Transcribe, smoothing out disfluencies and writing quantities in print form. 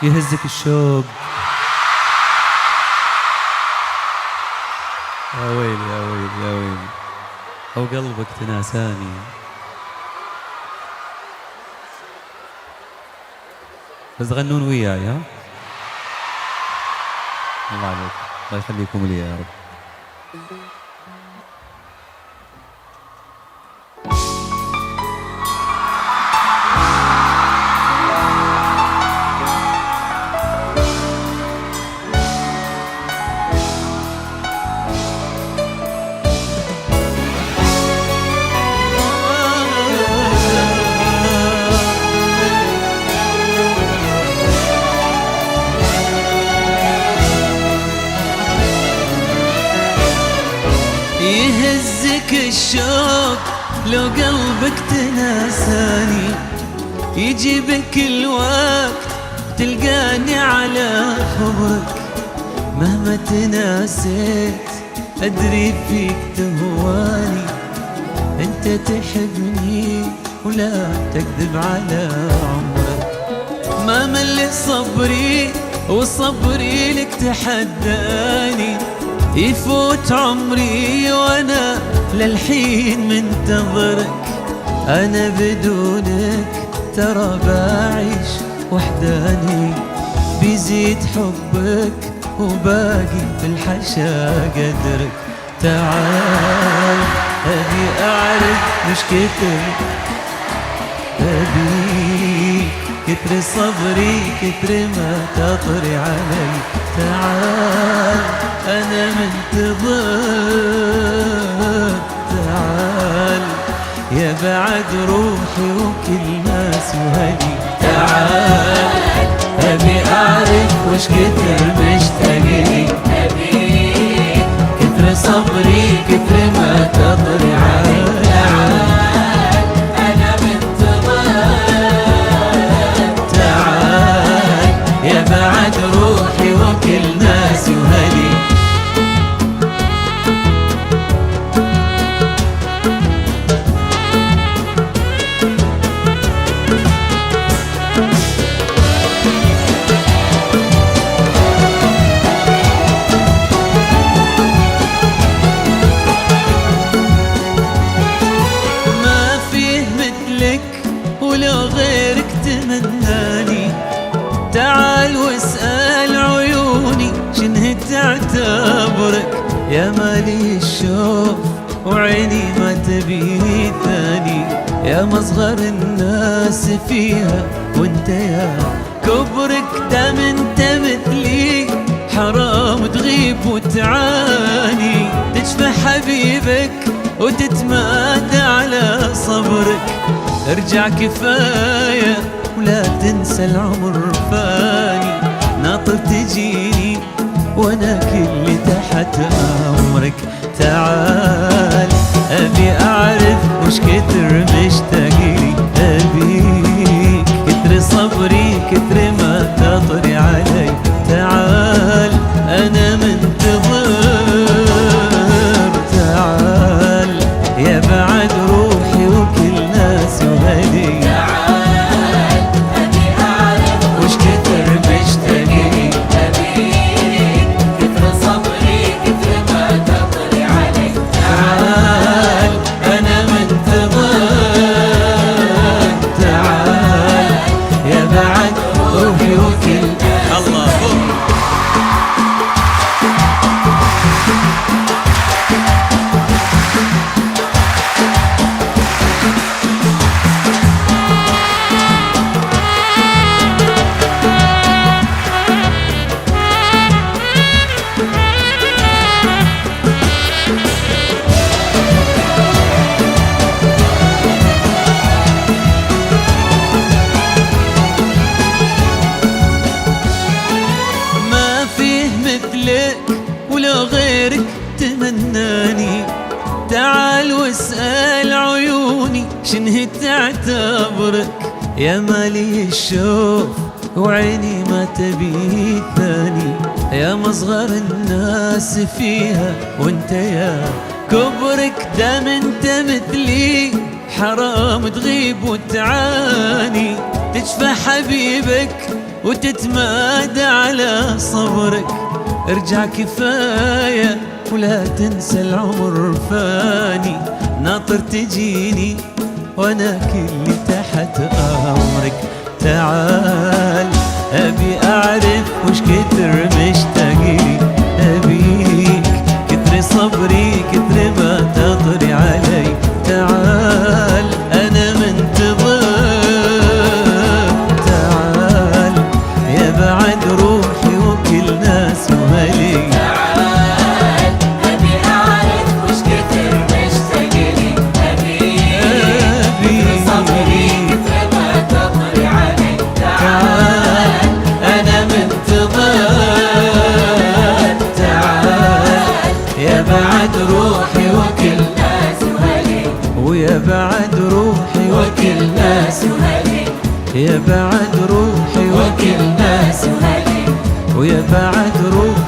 يهزك الشوق. يا ويلي يا ويلي يا ويلي، أو قلبك تناساني. بس تغنون وياي ها؟ الله عليك، الله يخليكم لي يا رب. يهزك الشوق لو قلبك تناساني، يجيبك الوقت تلقاني على خبرك. مهما تناسيت أدري فيك تهواني، أنت تحبني ولا تكذب على عمرك. ما مل صبري وصبري لك تحداني، يفوت عمري وانا للحين منتظرك. انا بدونك ترى بعيش وحداني، بيزيد حبك وباقي في الحشا قدرك. تعال ابي اعرف مش كتر، ابي كتر صبري كتر ما تطري علي. تعال أنا منتظر، تعال يا بعد روحي وكل ما سوالي. تعال أبي أعرف وش كتر مشتاقلي، أبي كتر صبري كتر ما تطري علي. تعال أنا منتظر، تعال يا بعد روحي وكل ناس وهلي. ما فيه مثلك ولو غيرك تمناني. تعال واسأل عيوني شنه تعتبرك. يا مالي الشوف وعيني ما تبي ثاني، يا مصغر الناس فيها وانت يا كبرك. دام انت مثلي حرام تغيب وتعاني، تشفى حبيبك وتتمادى على صبرك. ارجع كفاية ولا تنسى العمر فاني، ناطر تجيني وانا كل تحت امرك. تعال ابي اعرف وش كتر مشتاقلي، ابيك كتر صبري كتر ما تطري علي. تعال انا منتظر، تعال يا بعد روحي وكل ناس وهلي. ولو غيرك تمناني. تعال واسأل عيوني شنه تعتبرك. يا مالي الشوف وعيني ما تبي ثاني، يا مصغر الناس فيها وانت يا كبرك. دام انت مثلي حرام تغيب وتعاني، تشفى حبيبك وتتمادى على صبرك. ارجع كفاية ولا تنسى العمر فاني، ناطر تجيني وانا كلي تحت امرك. تعال ابي اعرف وش كتر مشتاقلي، ابيك كتر صبري كتر ما تطري علي. تعال انا منتظر، تعال يا بعد روحي وكل ناس وهلي. تعال أبي أعرف وش كتر مشتاقلي، أبي صبري كتر ما تطري علي. تعال أنا منتظر، تعال يا بعد روحي وكل ناس وهلي، ويا بعد روحي وكل ناس وهلي، يا بعد روحي وكل ناس وهلي، ويا بعد روحي